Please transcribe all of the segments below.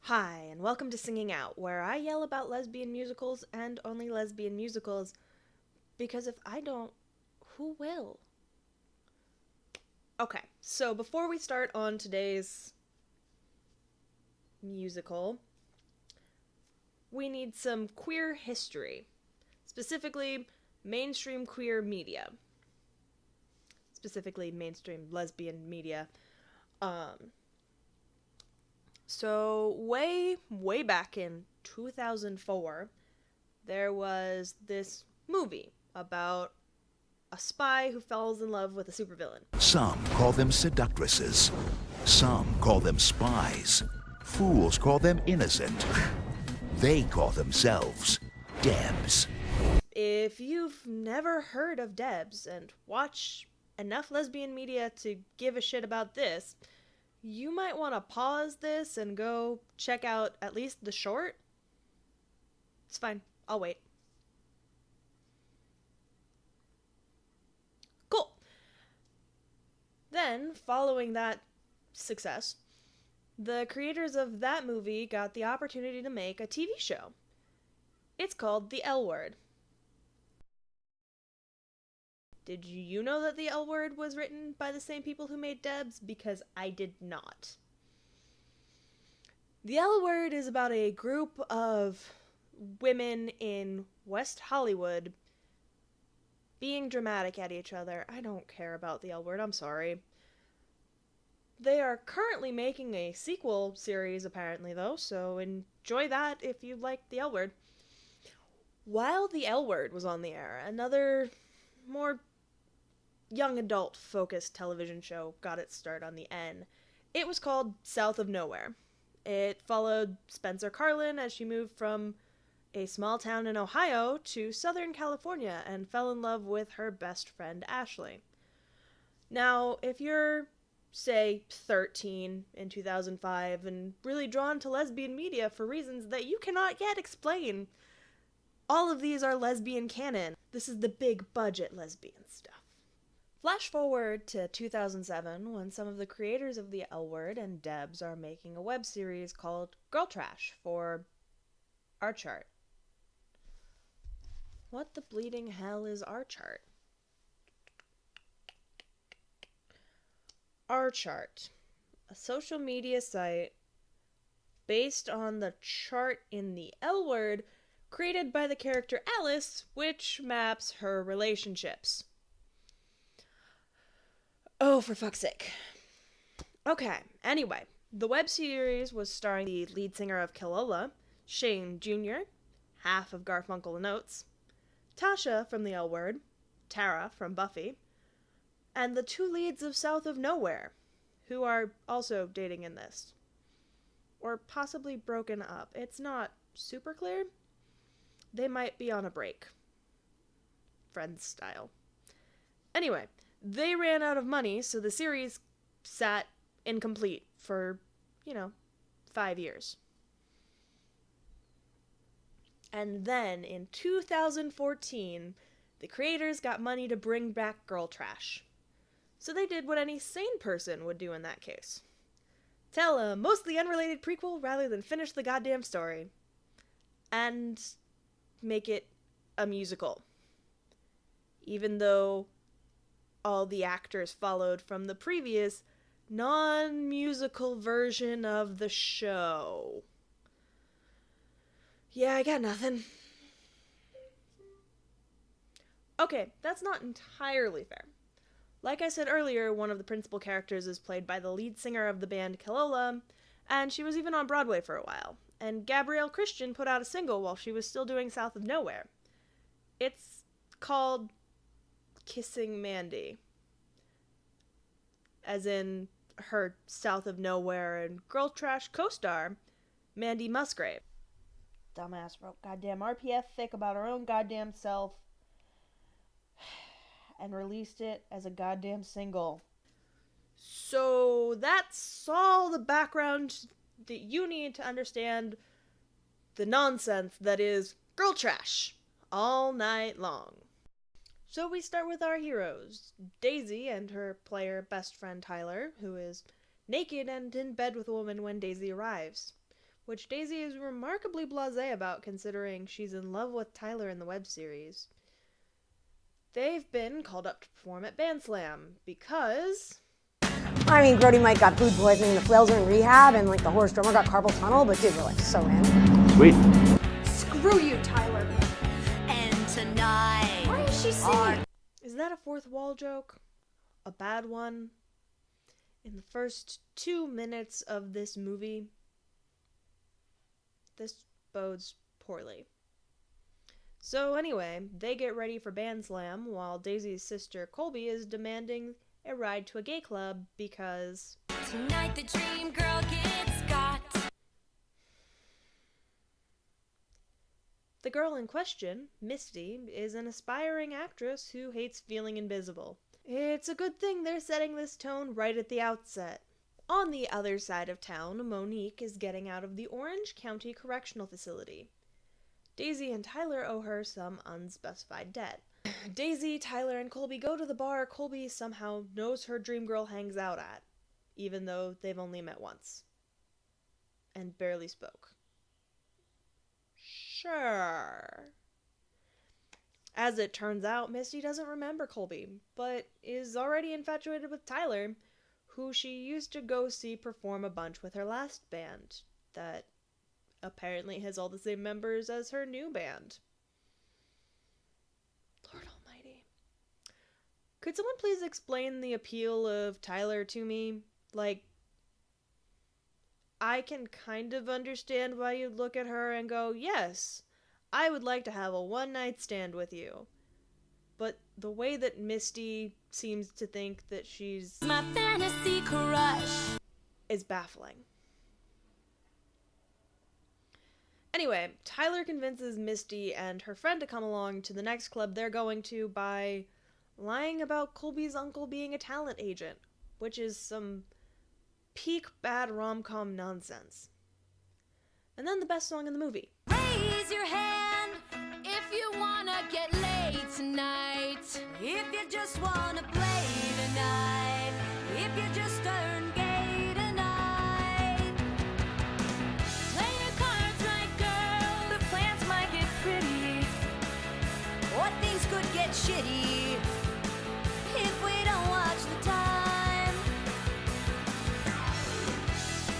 Hi, and welcome to Singing Out, where I yell about lesbian musicals and only lesbian musicals, because if I don't, who will? Okay, so before we start on today's musical, we need some queer history, specifically mainstream queer media, specifically mainstream lesbian media. Um, so way back in 2004, there was this movie about a spy who falls in love with a supervillain. Some call them seductresses. Some call them spies. Fools call them innocent. They call themselves DEBS. If you've never heard of DEBS and watch enough lesbian media to give a shit about this, you might want to pause this and go check out at least the short. It's fine, I'll wait. Cool. Then, following that success, the creators of that movie got the opportunity to make a TV show. It's called The L Word. Did you know that The L Word was written by the same people who made DEBS? Because I did not. The L Word is about a group of women in West Hollywood being dramatic at each other. I don't care about The L Word, I'm sorry. They are currently making a sequel series, apparently, though, so enjoy that if you like The L Word. While The L Word was on the air, another more young adult focused television show got its start on the N. It was called South of Nowhere. It followed Spencer Carlin as she moved from a small town in Ohio to Southern California and fell in love with her best friend Ashley. Now, if you're, say, 13 in 2005 and really drawn to lesbian media for reasons that you cannot yet explain, all of these are lesbian canon. This is the big budget lesbian stuff. Flash forward to 2007 when some of the creators of the L Word and DEBS are making a web series called Girltrash for Archart. What the bleeding hell is Archart? Archart, a social media site based on the chart in the L Word created by the character Alice, which maps her relationships. Oh, for fuck's sake. Okay, anyway, the web series was starring the lead singer of Killola, Shane Jr., half of Garfunkel and Oates, Tasha from the L Word, Tara from Buffy, and the two leads of South of Nowhere, who are also dating in this. Or possibly broken up. It's not super clear. They might be on a break. Friends style. Anyway, they ran out of money, so the series sat incomplete for, 5 years. And then, in 2014, the creators got money to bring back Girltrash. So they did what any sane person would do in that case. Tell a mostly unrelated prequel rather than finish the goddamn story. And make it a musical. Even though all the actors followed from the previous non-musical version of the show. Yeah, I got nothing. Okay, that's not entirely fair. Like I said earlier, one of the principal characters is played by the lead singer of the band Killola, and she was even on Broadway for a while. And Gabrielle Christian put out a single while she was still doing South of Nowhere. It's called Kissing Mandy. As in her South of Nowhere and Girltrash co-star, Mandy Musgrave. Dumbass wrote goddamn RPF fic about her own goddamn self and released it as a goddamn single. So that's all the background that you need to understand the nonsense that is Girltrash all night long. So we start with our heroes, Daisy and her player best friend Tyler, who is naked and in bed with a woman when Daisy arrives, which Daisy is remarkably blasé about considering she's in love with Tyler in the web series. They've been called up to perform at Band Slam because... I mean, Grody Mike got food poisoning, the flails are in rehab, and like the horse drummer got carpal tunnel, but dude, we're like so in. Sweet. Screw you, Tyler. And tonight... Why is she singing? Is that a fourth wall joke? A bad one? In the first 2 minutes of this movie, this bodes poorly. So anyway, they get ready for Band Slam while Daisy's sister Colby is demanding a ride to a gay club because... Tonight the dream girl gets got. The girl in question, Misty, is an aspiring actress who hates feeling invisible. It's a good thing they're setting this tone right at the outset. On the other side of town, Monique is getting out of the Orange County Correctional Facility. Daisy and Tyler owe her some unspecified debt. Daisy, Tyler, and Colby go to the bar Colby somehow knows her dream girl hangs out at, even though they've only met once. And barely spoke. Sure. As it turns out, Misty doesn't remember Colby, but is already infatuated with Tyler, who she used to go see perform a bunch with her last band, that apparently has all the same members as her new band. Lord almighty. Could someone please explain the appeal of Tyler to me? Like, I can kind of understand why you'd look at her and go, yes, I would like to have a one-night stand with you. But the way that Misty seems to think that she's My fantasy crush. is baffling. Anyway, Tyler convinces Misty and her friend to come along to the next club they're going to by lying about Colby's uncle being a talent agent, which is some peak bad rom-com nonsense. And then the best song in the movie. Raise your hand if you wanna get laid tonight. If you just wanna play tonight. If you just turn gay tonight. Play your cards right, girl. The plans might get pretty. Or things could get shitty. If we don't watch the time.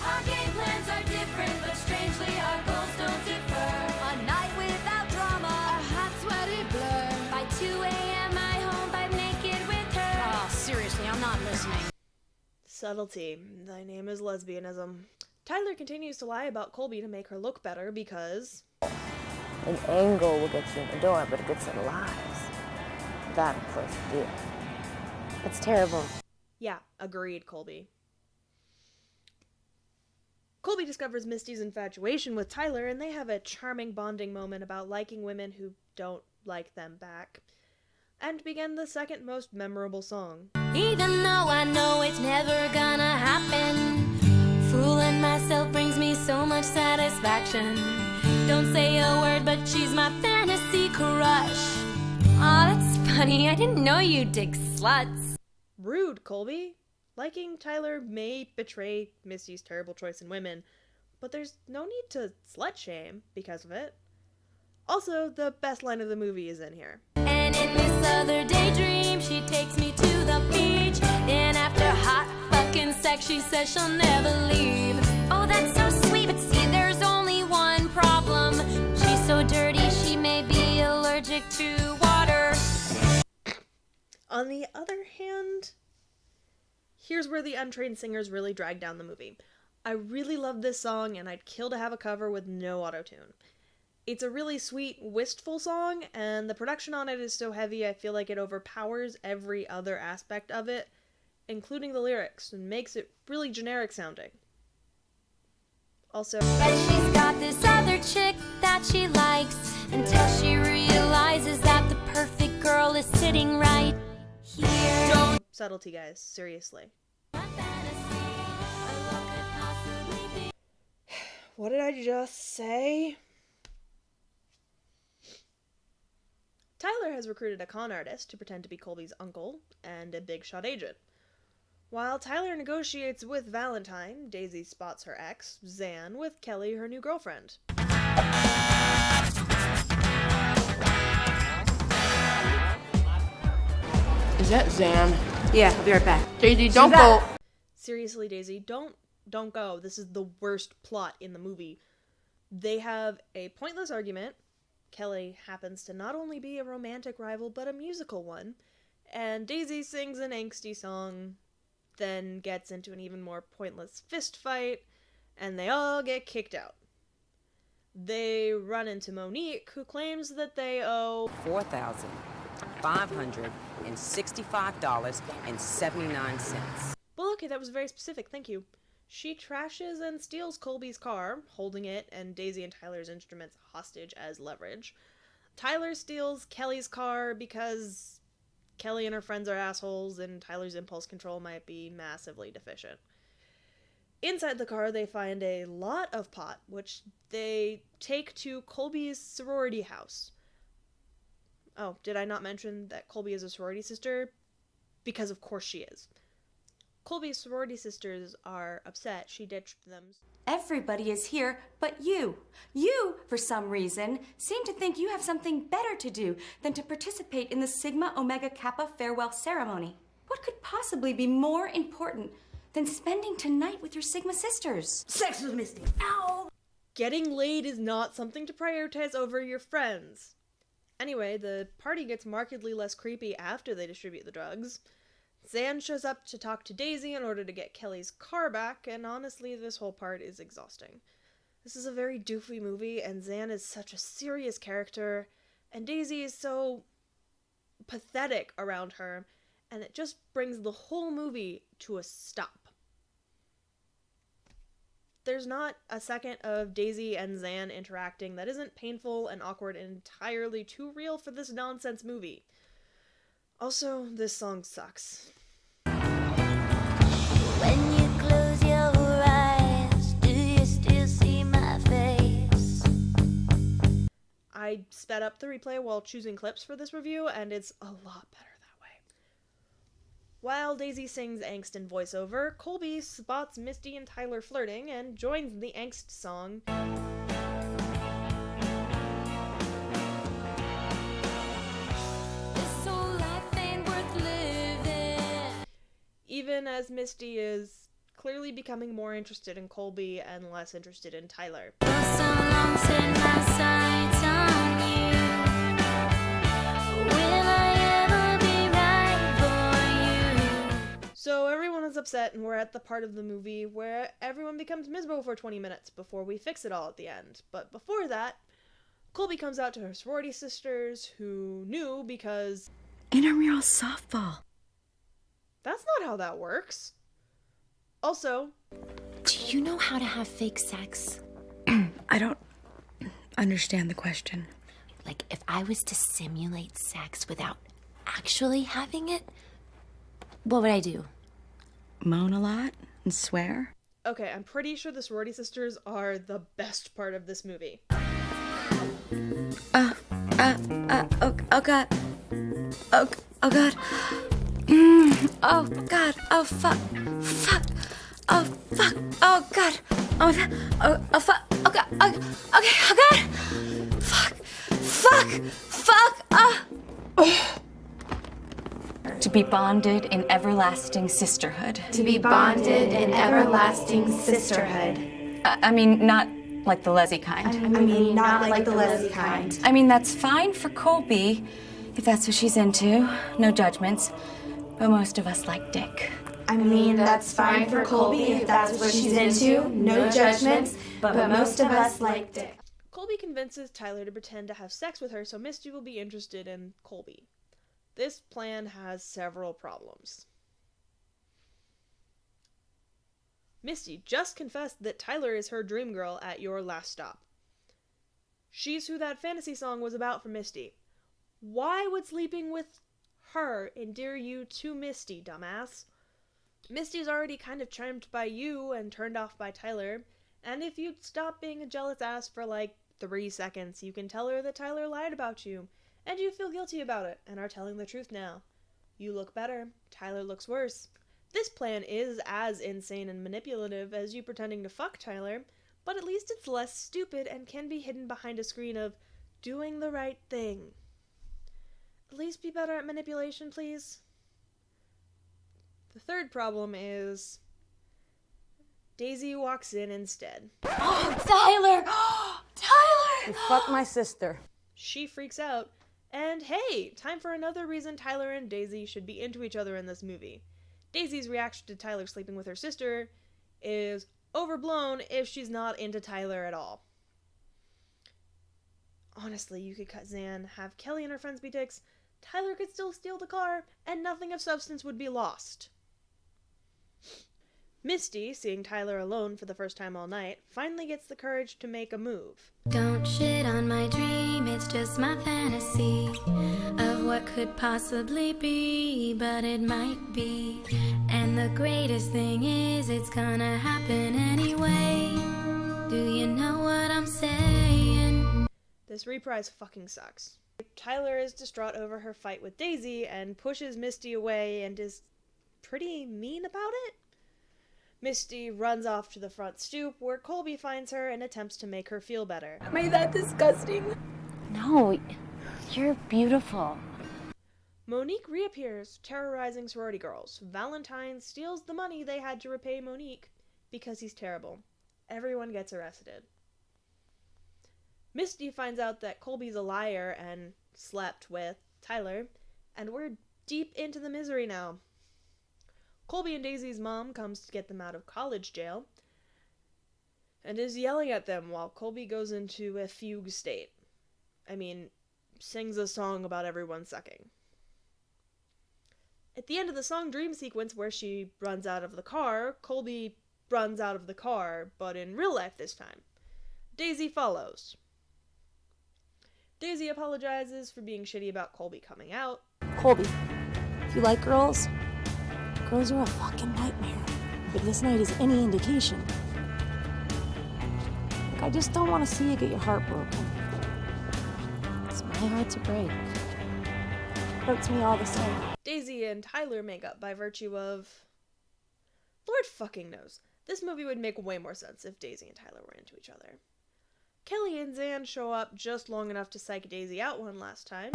Our game plans are different, but strangely our goals don't differ. A night without drama, a hot sweaty blur. By 2 a.m. I home by naked with her. Oh, seriously, I'm not listening. Subtlety. Thy name is lesbianism. Tyler continues to lie about Colby to make her look better because... An angle will get you in the door, but it gets in lies. That, of course, you. It's terrible. Yeah, agreed, Colby. Colby discovers Misty's infatuation with Tyler, and they have a charming bonding moment about liking women who don't like them back. And begin the second most memorable song. Even though I know it's never gonna happen, fooling myself brings me so much satisfaction. Don't say a word, but she's my fantasy crush. Aw, that's funny. I didn't know you dig sluts. Rude, Colby. Liking Tyler may betray Misty's terrible choice in women, but there's no need to slut-shame because of it. Also, the best line of the movie is in here. And in this other daydream, she takes me to the beach. And after hot fucking sex, she says she'll never leave. Oh, that's so sweet, but see, there's only one problem. She's so dirty, she may be allergic to water. On the other hand, here's where the untrained singers really drag down the movie. I really love this song, and I'd kill to have a cover with no auto-tune. It's a really sweet, wistful song, and the production on it is so heavy I feel like it overpowers every other aspect of it, including the lyrics, and makes it really generic sounding. Also, And she's got this other chick that she likes, until she realizes that the perfect girl is sitting right here. don't subtlety, guys, seriously. My fantasy, what could possibly be? What did I just say? Tyler has recruited a con artist to pretend to be Colby's uncle and a big shot agent. While Tyler negotiates with Valentine, Daisy spots her ex, Zan, with Kelly, her new girlfriend. Is that Zan? Yeah, I'll be right back. Daisy, don't go. Seriously, Daisy, don't go. This is the worst plot in the movie. They have a pointless argument. Kelly happens to not only be a romantic rival, but a musical one. And Daisy sings an angsty song, then gets into an even more pointless fist fight, and they all get kicked out. They run into Monique, who claims that they owe $4,565.79. Well, okay, that was very specific, thank you. She trashes and steals Colby's car, holding it and Daisy and Tyler's instruments hostage as leverage. Tyler steals Kelly's car because Kelly and her friends are assholes and Tyler's impulse control might be massively deficient. Inside the car, they find a lot of pot, which they take to Colby's sorority house. Oh, did I not mention that Colby is a sorority sister? Because of course she is. Colby's sorority sisters are upset she ditched them. Everybody is here but you. You, for some reason, seem to think you have something better to do than to participate in the Sigma Omega Kappa farewell ceremony. What could possibly be more important than spending tonight with your Sigma sisters? Sex with Misty. Ow! Getting laid is not something to prioritize over your friends. Anyway, the party gets markedly less creepy after they distribute the drugs. Zan shows up to talk to Daisy in order to get Kelly's car back, and honestly, this whole part is exhausting. This is a very doofy movie, and Zan is such a serious character, and Daisy is so pathetic around her, and it just brings the whole movie to a stop. There's not a second of Daisy and Zan interacting that isn't painful and awkward and entirely too real for this nonsense movie. Also, this song sucks. When you close your eyes, do you still see my face? I sped up the replay while choosing clips for this review, and it's a lot better that way. While Daisy sings angst in voiceover, Colby spots Misty and Tyler flirting and joins the angst song. Even as Misty is clearly becoming more interested in Colby and less interested in Tyler. So everyone is upset, and we're at the part of the movie where everyone becomes miserable for 20 minutes before we fix it all at the end. But before that, Colby comes out to her sorority sisters, who knew because Intramural softball. that's not how that works. Also, do you know how to have fake sex? I don't understand the question. Like, if I was to simulate sex without actually having it, what would I do? Moan a lot and swear? okay, I'm pretty sure the sorority sisters are the best part of this movie. Oh God. Oh God. Oh God. Oh fuck. Oh fuck. Oh God. Oh fuck. Oh God. Okay. Oh God. Fuck. To be bonded in everlasting sisterhood. To be bonded in everlasting sisterhood. I mean, not like the Leslie kind. I mean, not like the Leslie kind. I mean, that's fine for Colby, if that's what she's into. No judgments. But most of us like dick. I mean, that's fine for Colby if that's what she's into. No judgments, but most of us like dick. Colby convinces Tyler to pretend to have sex with her so Misty will be interested in Colby. This plan has several problems. Misty just confessed that Tyler is her dream girl at your last stop. She's who that fantasy song was about for Misty. Why would sleeping with her endear you to Misty, dumbass? Misty's already kind of charmed by you and turned off by Tyler, and if you'd stop being a jealous ass for like 3 seconds, you can tell her that Tyler lied about you, and you feel guilty about it, and are telling the truth now. You look better, Tyler looks worse. This plan is as insane and manipulative as you pretending to fuck Tyler, but at least it's less stupid and can be hidden behind a screen of doing the right thing. At least be better at manipulation, please. The third problem is Daisy walks in instead. Oh, Tyler! Tyler! You fucked my sister. She freaks out, and hey, time for another reason Tyler and Daisy should be into each other in this movie. Daisy's reaction to Tyler sleeping with her sister is overblown if she's not into Tyler at all. Honestly, you could cut Zan, have Kelly and her friends be dicks, Tyler could still steal the car, and nothing of substance would be lost. Misty, seeing Tyler alone for the first time all night, finally gets the courage to make a move. Don't shit on my dream, it's just my fantasy of what could possibly be, but it might be. And the greatest thing is it's gonna happen anyway. Do you know what I'm saying? This reprise fucking sucks. Tyler is distraught over her fight with Daisy and pushes Misty away and is pretty mean about it. Misty runs off to the front stoop where Colby finds her and attempts to make her feel better. Am I that disgusting? No, you're beautiful. Monique reappears, terrorizing sorority girls. Valentine steals the money they had to repay Monique because he's terrible. Everyone gets arrested. Misty finds out that Colby's a liar and slept with Tyler, and we're deep into the misery now. Colby and Daisy's mom comes to get them out of college jail and is yelling at them while Colby goes into a fugue state. I mean, sings a song about everyone sucking. At the end of the song dream sequence where she runs out of the car, Colby runs out of the car, but in real life this time. Daisy follows. Daisy apologizes for being shitty about Colby coming out. Colby, if you like girls, girls are a fucking nightmare. If this night is any indication, look, I just don't want to see you get your heart broken. It's my heart to break. Hurts me all the same. Daisy and Tyler make up by virtue of... Lord fucking knows. This movie would make way more sense if Daisy and Tyler were into each other. Kelly and Zan show up just long enough to psych Daisy out one last time.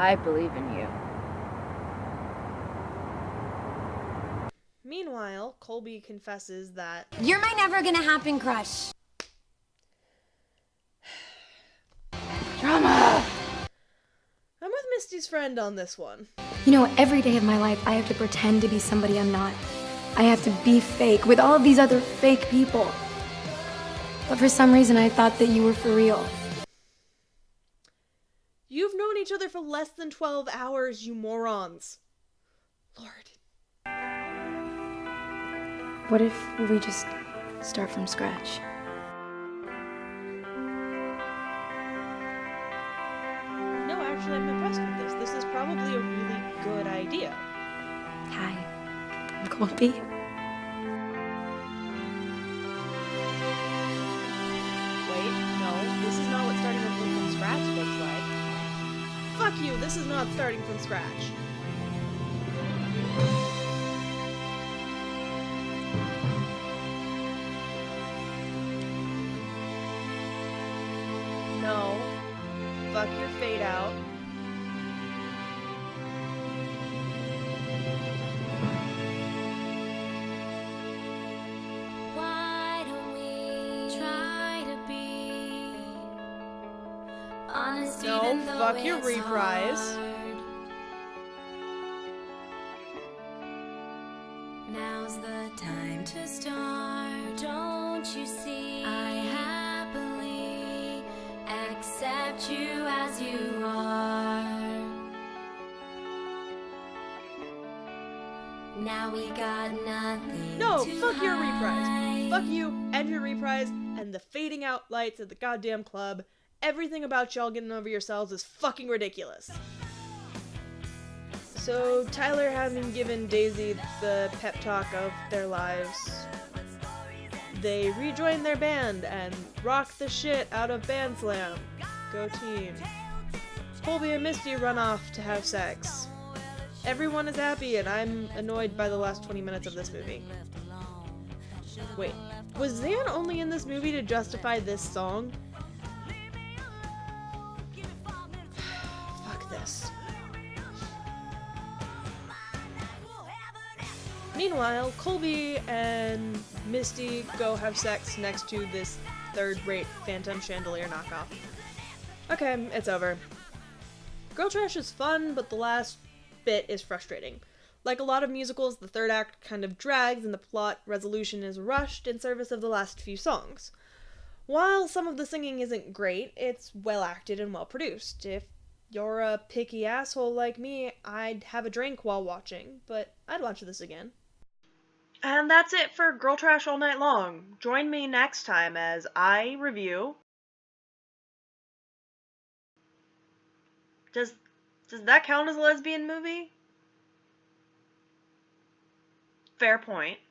I believe in you. Meanwhile, Colby confesses that You're my never gonna happen crush. I'm with Misty's friend on this one. You know, every day of my life, I have to pretend to be somebody I'm not. I have to be fake with all of these other fake people. But for some reason, I thought that you were for real. You've known each other for less than 12 hours, you morons. Lord. What if we just start from scratch? No, actually, I'm impressed with this. This is probably a really good idea. Hi, I'm Colby. Wait, no, this is not what starting from scratch looks like. Fuck you, this is not starting from scratch. No. Fuck your fade out. Why don't we try to be honest? No, even though fuck your it's reprise. hard. Now's the time to start. Don't you see? I happily accept you as you are. Now we got nothing. No, to fuck your reprise. hide. Fuck you and your reprise and the fading out lights at the goddamn club. Everything about y'all getting over yourselves is fucking ridiculous. So, Tyler having given Daisy the pep talk of their lives, they rejoin their band and rock the shit out of Band Slam. Go team. Colby and Misty run off to have sex. Everyone is happy, and I'm annoyed by the last 20 minutes of this movie. Wait, was Zan only in this movie to justify this song? Fuck this. Meanwhile, Colby and Misty go have sex next to this third-rate Phantom Chandelier knockoff. Okay, it's over. Girltrash is fun, but the last bit is frustrating. Like a lot of musicals, the third act kind of drags and the plot resolution is rushed in service of the last few songs. While some of the singing isn't great, it's well acted and well produced. If you're a picky asshole like me, I'd have a drink while watching, but I'd watch this again. And that's it for Girltrash All Night Long. Join me next time as I review... Does that count as a lesbian movie? Fair point.